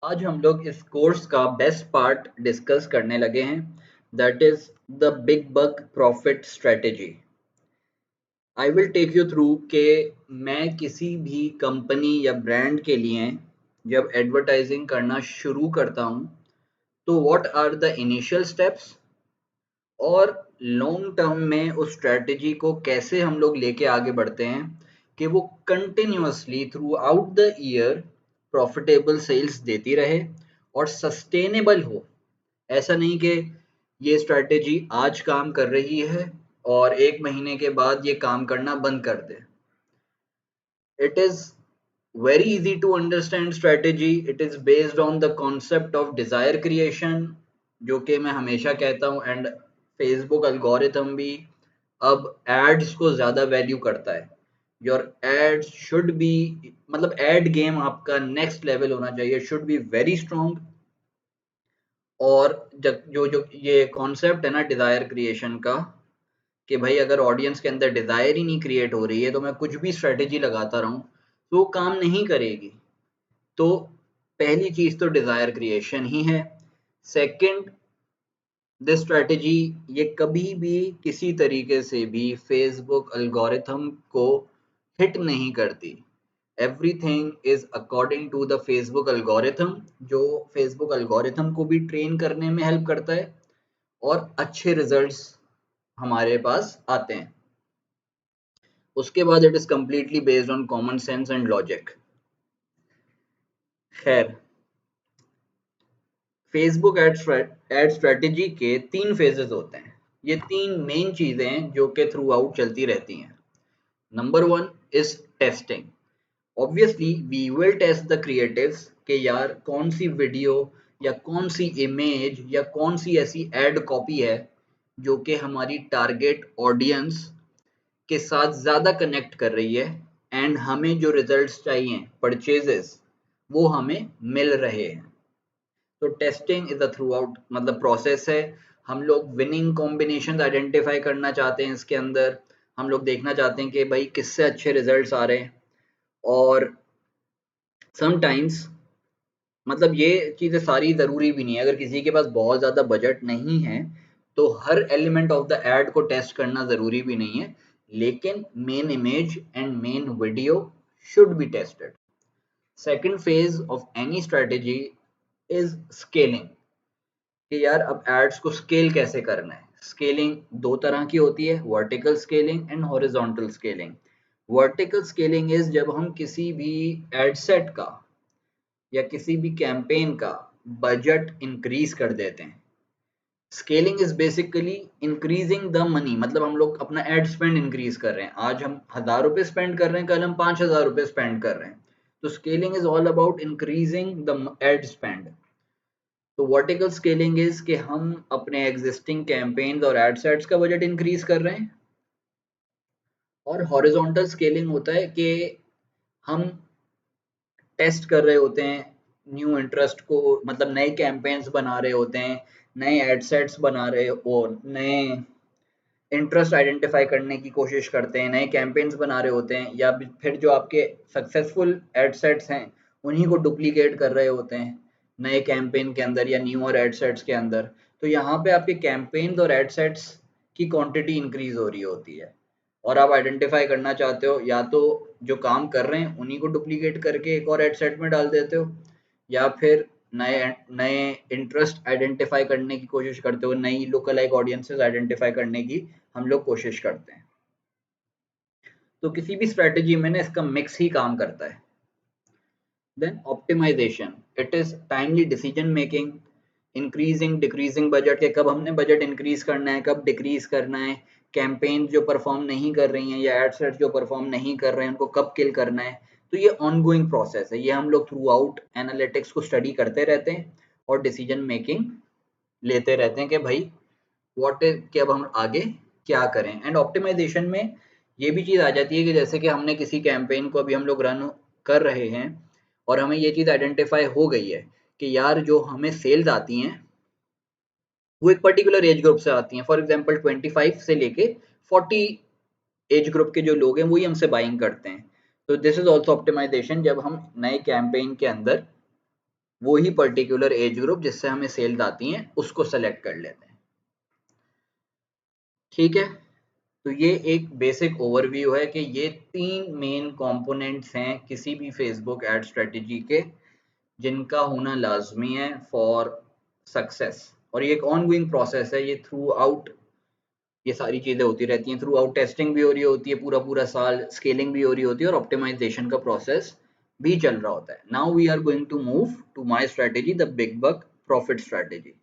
आज हम लोग इस कोर्स का बेस्ट पार्ट डिस्कस करने लगे हैं, that is the big bug profit strategy. I will take you through कि मैं किसी भी कंपनी या ब्रांड के लिए जब एडवर्टाइजिंग करना शुरू करता हूं तो what are the initial steps और लॉन्ग टर्म में उस स्ट्रेटेजी को कैसे हम लोग लेके आगे बढ़ते हैं कि वो continuously throughout the year profitable sales देती रहे और सस्टेनेबल हो। ऐसा नहीं कि ये स्ट्रेटेजी आज काम कर रही है और एक महीने के बाद ये काम करना बंद कर दे। It is very easy to understand strategy. It is based on the concept of desire creation, जो कि मैं हमेशा कहता हूँ, एंड फेसबुक अल्गोरिथम भी अब एड्स को ज़्यादा वैल्यू करता है। योर एड्स शुड बी, मतलब एड गेम आपका नेक्स्ट लेवल होना चाहिए, शुड बी वेरी स्ट्रॉन्ग। और जो जो ये कॉन्सेप्ट है ना डिज़ायर क्रिएशन का, कि भाई अगर ऑडियंस के अंदर डिज़ायर ही नहीं क्रिएट हो रही है तो मैं कुछ भी स्ट्रेटेजी लगाता रहूं तो वो काम नहीं करेगी। तो पहली चीज तो डिजायर क्रिएशन ही है। सेकंड, दिस स्ट्रेटेजी ये कभी भी किसी तरीके से भी फेसबुक अल्गोरिथम को हिट नहीं करती। Everything is according to the Facebook algorithm, जो फेसबुक अल्गोरिथम को भी ट्रेन करने में हेल्प करता है और अच्छे रिजल्ट्स हमारे पास आते हैं। उसके बाद it is completely based on common sense and logic. खैर, फेसबुक एड स्ट्रेटेजी के 3 फेजेस होते हैं। ये 3 मेन चीजें हैं जो कि थ्रू आउट चलती रहती हैं। Number 1 is testing. Obviously we will test the creatives कि यार कौन सी वीडियो या कौन सी इमेज या कौन सी ऐसी एड कॉपी है जो कि हमारी टारगेट ऑडियंस के साथ ज़्यादा कनेक्ट कर रही है एंड हमें जो रिजल्ट्स चाहिए परचेजेस वो हमें मिल रहे हैं। तो testing is a through out मतलब प्रोसेस है। हम लोग विनिंग कॉम्बिनेशन आइडेंटिफाई करना चाहते हैं इसके अंदर। हम लोग देखना चाहते हैं कि भाई किससे अच्छे रिजल्ट्स आ रहे हैं। और समटाइम्स मतलब ये चीज़ें सारी ज़रूरी भी नहीं है। अगर किसी के पास बहुत ज़्यादा बजट नहीं है तो हर एलिमेंट ऑफ द एड को टेस्ट करना ज़रूरी भी नहीं है, लेकिन main image and main video should be tested. Second phase of any strategy is scaling, कि यार अब एड्स को स्केल कैसे करना है। स्केलिंग दो तरह की होती है, vertical scaling and horizontal scaling. Vertical scaling is जब हम किसी भी एड सेट का या किसी भी कैंपेन का बजट इंक्रीज कर देते हैं। Scaling is basically increasing the money, मतलब हम लोग अपना एड स्पेंड इंक्रीज कर रहे हैं। आज हम 1,000 रुपये स्पेंड कर रहे हैं, कल हम 5,000 रुपये स्पेंड कर रहे हैं। तो scaling is all about increasing the ad spend. तो वर्टिकल स्केलिंग इज कि हम अपने एग्जिस्टिंग कैंपेन्स और एड सेट्स का बजट इंक्रीज कर रहे हैं। और हॉरिजॉन्टल स्केलिंग होता है कि हम टेस्ट कर रहे होते हैं न्यू इंटरेस्ट को, मतलब नए कैंपेन्स बना रहे होते हैं, नए एड सेट्स बना रहे हो, नए इंटरेस्ट आइडेंटिफाई करने की कोशिश करते हैं, नए कैंपेन्स बना रहे होते हैं, या फिर जो आपके सक्सेसफुल एड सेट्स हैं उन्हीं को डुप्लीकेट कर रहे होते हैं नए कैंपेन के अंदर या न्यूअर एड सेट्स के अंदर। तो यहाँ पे आपके कैंपेन्स और एड सेट्स की क्वांटिटी इंक्रीज हो रही होती है और आप आइडेंटिफाई करना चाहते हो या तो जो काम कर रहे हैं उन्हीं को डुप्लीकेट करके एक और एड सेट में डाल देते हो, या फिर नए नए इंटरेस्ट आइडेंटिफाई करने की कोशिश करते हो, नई लुक अलाइक ऑडियंसेस आइडेंटिफाई करने की हम लोग कोशिश करते हैं। तो किसी भी स्ट्रेटेजी में ना इसका मिक्स ही काम करता है। Then optimisation, it is timely decision making, increasing decreasing budget, के कब हमने बजट इंक्रीज करना है कब डिक्रीज करना है, कैंपेन जो परफॉर्म नहीं कर रही हैं या एड सेट जो परफॉर्म नहीं कर रहे हैं उनको कब किल करना है। तो ये ऑनगोइंग प्रोसेस है, ये हम लोग थ्रू आउट एनालिटिक्स को स्टडी करते रहते हैं और डिसीजन मेकिंग लेते रहते हैं कि भाई व्हाट इज कि अब हम आगे क्या करें। एंड ऑप्टिमाइजेशन में ये भी चीज़ आ जाती है कि जैसे कि हमने किसी कैंपेन को अभी हम लोग रन कर रहे हैं और हमें ये चीज़ आइडेंटिफाई हो गई है कि यार जो हमें सेल्स आती हैं वो एक पर्टिकुलर एज ग्रुप से आती हैं। फॉर एग्जांपल 25 से लेके 40 एज ग्रुप के जो लोग हैं वही हमसे बाइंग करते हैं। तो दिस इज ऑल्सो ऑप्टिमाइजेशन, जब हम नए कैंपेन के अंदर वो ही पर्टिकुलर एज ग्रुप जिससे हमें सेल्स आती हैं उसको सेलेक्ट कर लेते हैं। ठीक है, तो ये एक बेसिक ओवरव्यू है कि ये 3 मेन कंपोनेंट्स हैं किसी भी फेसबुक एड स्ट्रेटजी के, जिनका होना लाजमी है फॉर सक्सेस। और ये एक ऑनगोइंग प्रोसेस है, ये थ्रू आउट ये सारी चीजें होती रहती हैं, थ्रू आउट टेस्टिंग भी हो रही होती है पूरा पूरा साल, स्केलिंग भी हो रही होती है और ऑप्टिमाइजेशन का प्रोसेस भी चल रहा होता है। Now we are going to move to my strategy, the big bug profit strategy.